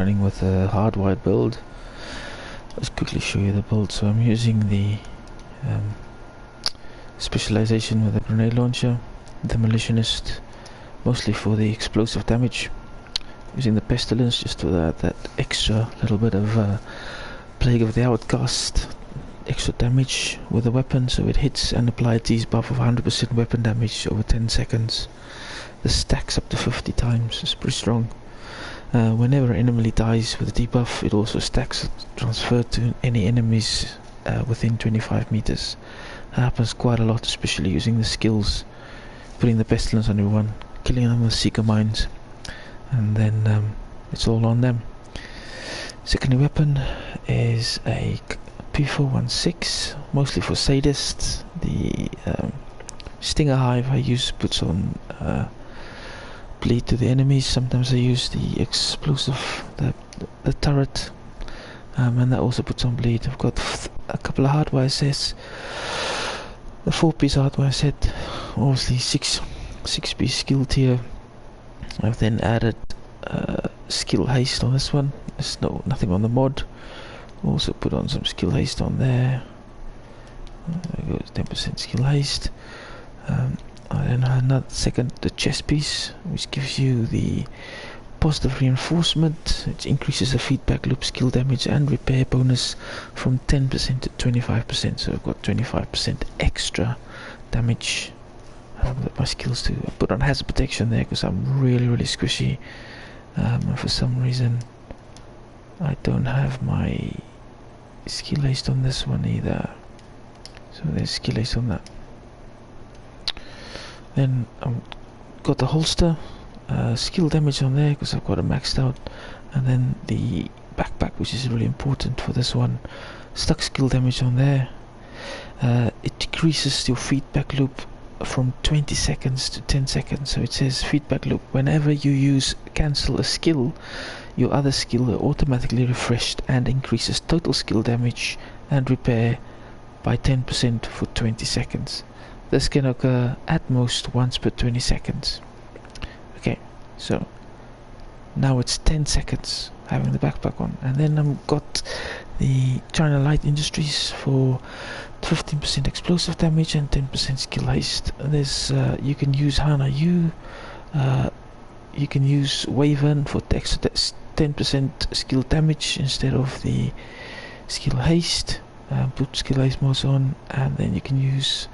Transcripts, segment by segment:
running with a hardwired build. Let's quickly show you the build. So I'm using the specialization with the grenade launcher, demolitionist, mostly for the explosive damage. Using the pestilence just for that extra little bit of plague of the outcast, extra damage with the weapon, so it hits and applies these buff of 100% weapon damage over 10 seconds. This stacks up to 50 times. It's pretty strong. Whenever an enemy dies with a debuff, it also stacks transferred to any enemies within 25 meters. That happens quite a lot, especially using the skills, putting the pestilence on everyone, killing them with seeker mines, and then it's all on them. Secondary weapon is a P416, mostly for sadists. The Stinger Hive I use puts on bleed to the enemies. Sometimes I use the explosive, the turret, and that also puts on bleed. I've got a couple of hardwire sets. The 4-piece hardwire set, obviously 6-piece skill tier. I've then added skill haste on this one. There's nothing on the mod. Also put on some skill haste on there. There goes 10% skill haste. And then another second, the chest piece, which gives you the positive reinforcement. It increases the feedback loop skill damage and repair bonus from 10% to 25%. So I've got 25% extra damage with my skills too. I put on hazard protection there because I'm really squishy. And for some reason I don't have my skill haste on this one either. So there's skill haste on that. Then I've got the holster, skill damage on there because I've got it maxed out, and then the backpack, which is really important for this one, stuck skill damage on there. It decreases your feedback loop from 20 seconds to 10 seconds. So it says feedback loop, whenever you cancel a skill, your other skill are automatically refreshed and increases total skill damage and repair by 10% for 20 seconds. This can occur at most once per 20 seconds. Okay, so now it's 10 seconds having the backpack on. And then I've got the China Light Industries for 15% explosive damage and 10% skill haste. There's you can use Hana Yu, you can use Waven for the extra 10% skill damage instead of the skill haste. Put skill haste mods on, and then you can use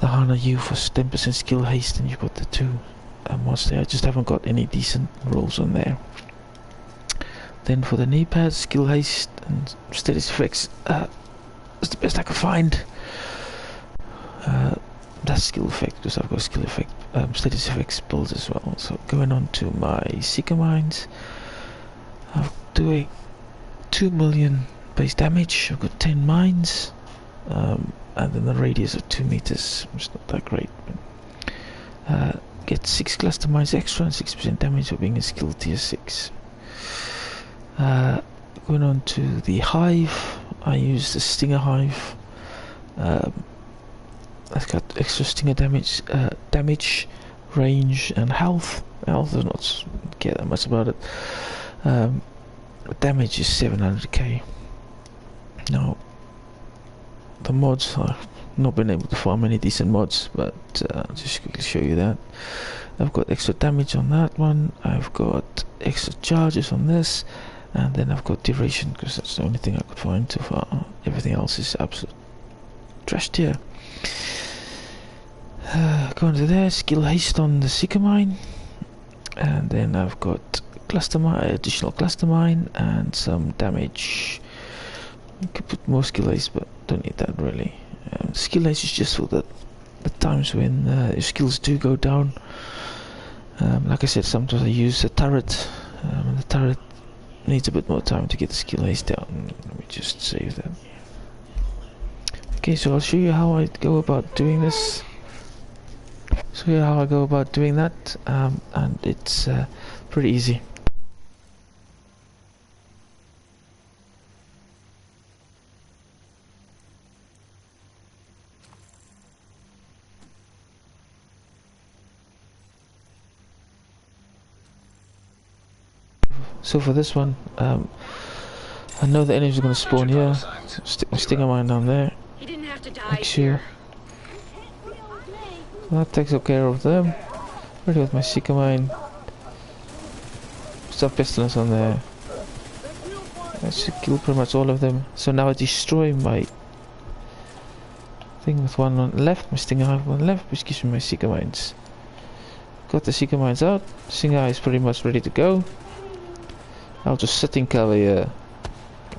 the Hana Yu for 10% skill haste, and you've got the two mods there. I just haven't got any decent rolls on there. Then for the knee pads, skill haste and status effects is the best I could find. That's skill effect because I've got skill effect, status effects builds as well. So going on to my seeker mines, I'm doing 2 million base damage. I've got 10 mines. And then the radius of 2 meters, which is not that great. Get 6 cluster mines extra and 6% damage for being a skill tier 6. Going on to the hive, I use the Stinger Hive. I've got extra stinger damage, range, and health. Health does not care that much about it. Damage is 700k. Now, the mods, I've not been able to farm any decent mods, but I'll just quickly show you that. I've got extra damage on that one, I've got extra charges on this, and then I've got duration because that's the only thing I could find so far. Everything else is absolute trash tier. Going to there, skill haste on the seeker mine, and then I've got cluster mine, additional cluster mine, and some damage. You could put more skill haste, but don't need that really. Skill haste is just for the times when your skills do go down. Like I said, sometimes I use a turret, and the turret needs a bit more time to get the skill haste down. Let me just save that. Okay, so I'll show you how I go about doing this. Show you how I go about doing that, and it's pretty easy. So for this one, I know the enemies are going to spawn here. Stick my stinger mine down there. He didn't have to die Make sure. here. That takes care of them. Ready with my seeker mine. Stuff pestilence on there. That should kill pretty much all of them. So now I destroy my thing with one on left, my stinger hive one left, which gives me my seeker mines. Got the seeker mines out. Stinger hive is pretty much ready to go. I'll just sit in cover here.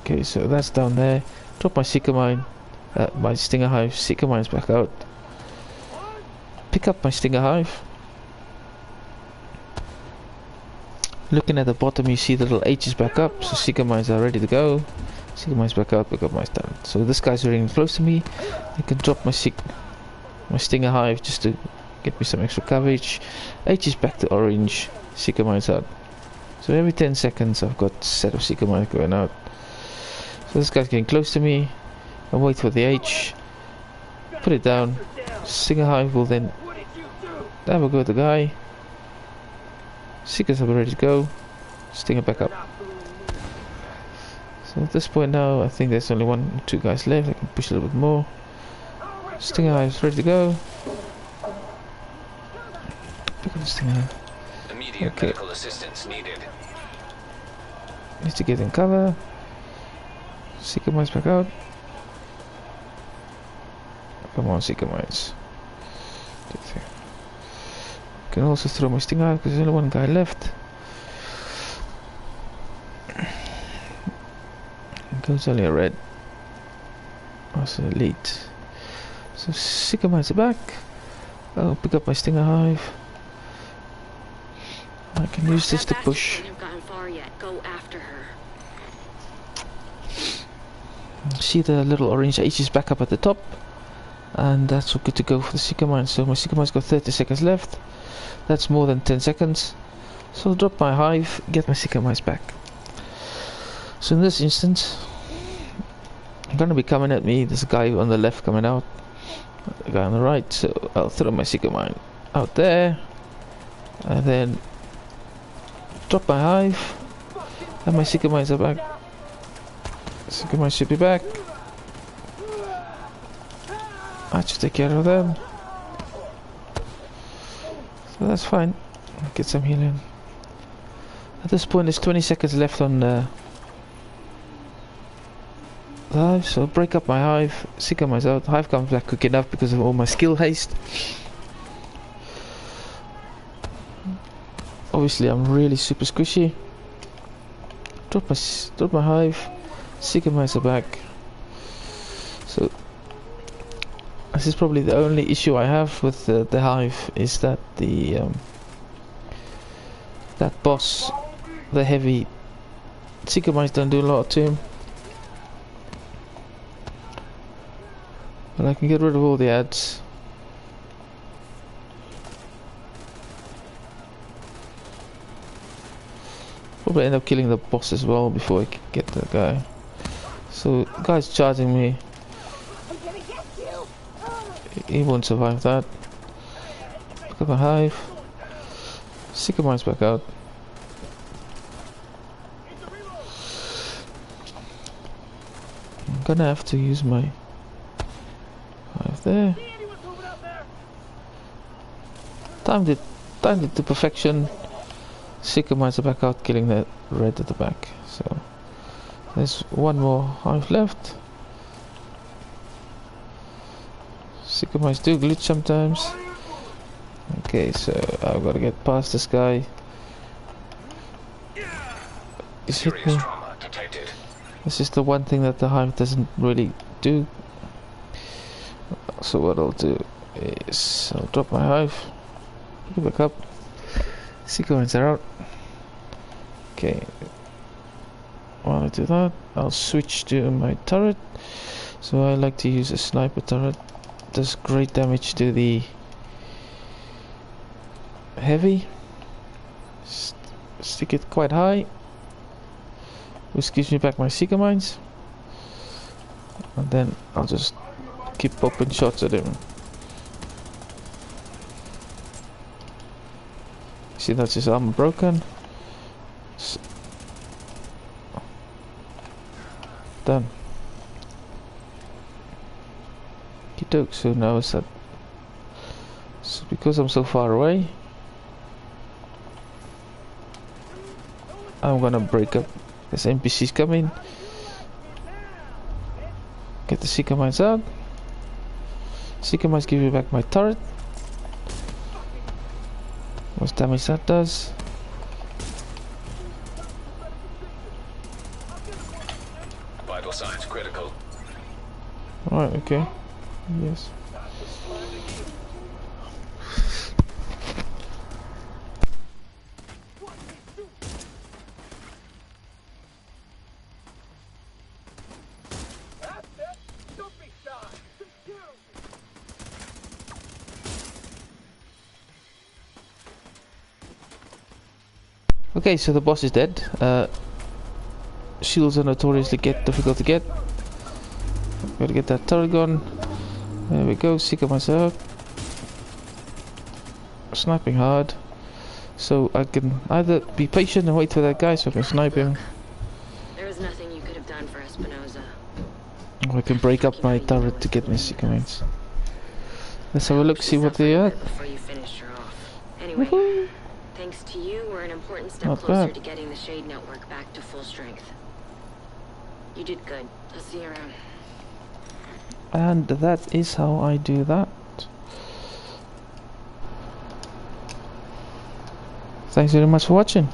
Okay, so that's down there. Drop my seeker mine, my stinger hive. Seeker mines back out. Pick up my stinger hive. Looking at the bottom, you see the little H's back up, so seeker mines are ready to go. Seeker mines back up, pick up my stand. So this guy's really close to me. I can drop my stinger hive just to get me some extra coverage. H is back to orange. Seeker mines out. So every 10 seconds, I've got a set of seeker mines going out. So this guy's getting close to me. I wait for the H. Put it down. Stinger hive will then have a go at the guy. Seekers are ready to go. Stinger back up. So at this point now, I think there's only 1 or 2 guys left. I can push a little bit more. Stinger hive ready to go. Pick up the stinger hive. Immediate medical assistance needed. Need to get in cover. Seeker mines back out. Come on, seeker mines. Can also throw my stinger out because there's only 1 guy left. Goes only a red. Also elite. So seeker mines are back. I'll pick up my stinger hive. I can use this to push. Go after her. See the little orange H is back up at the top. And that's all good to go for the seeker mine. So my seeker mine's got 30 seconds left. That's more than 10 seconds. So I'll drop my hive, get my seeker mines back. So in this instance, I'm gonna be coming at me. There's a guy on the left coming out, a guy on the right. So I'll throw my seeker mine out there, and then drop my hive, and my seeker mines are back. Seeker mines should be back. I should take care of them. So that's fine. I'll get some healing. At this point, there's 20 seconds left on the hive, so I'll break up my hive. Seeker mines out. Hive comes back quick enough because of all my skill haste. Obviously, I'm really super squishy. Drop my hive. Seeker mines are back. So this is probably the only issue I have with the hive, is that the that boss, the heavy seeker mines don't do a lot to him. But I can get rid of all the ads. Probably end up killing the boss as well before I can get the guy. So the guy's charging me. He won't survive that. Pick up a hive. Seeker mines back out. I'm gonna have to use my hive there. Timed it to perfection. Seeker mines are back out, killing the red at the back. So there's 1 more hive left. Seeker mines do glitch sometimes. Okay, so I've got to get past this guy. He's hit me. This is the one thing that the hive doesn't really do. So what I'll do is I'll drop my hive, pick it back up. Seeker mines are out. Okay. While I do that, I'll switch to my turret. So I like to use a sniper turret. Does great damage to the heavy. Stick it quite high, which gives me back my seeker mines, and then I'll just keep popping shots at him. See, that's his armor broken. Done. Okey-doke, so now is that... So because I'm so far away, I'm gonna break up. There's NPCs coming. Get the Seeker Mines out. Seeker Mines give me back my turret. What damage that does. Vital signs critical. Alright, okay. Yes. Okay, so the boss is dead. Shields are notoriously difficult to get. Gotta get that turret gun. There we go, Seeker myself. Sniping hard. So I can either be patient and wait for that guy so I can snipe him. There is nothing you could have done for Espinosa. Or I can break up my turret to get my Seeker Mines. Let's have a look, see what they are. Before you finished her off. Anyway, thanks to you, we're an important step Not closer bad. to getting the Shade Network back to full strength. You did good. I'll see you around. And that is how I do that. Thanks very much for watching.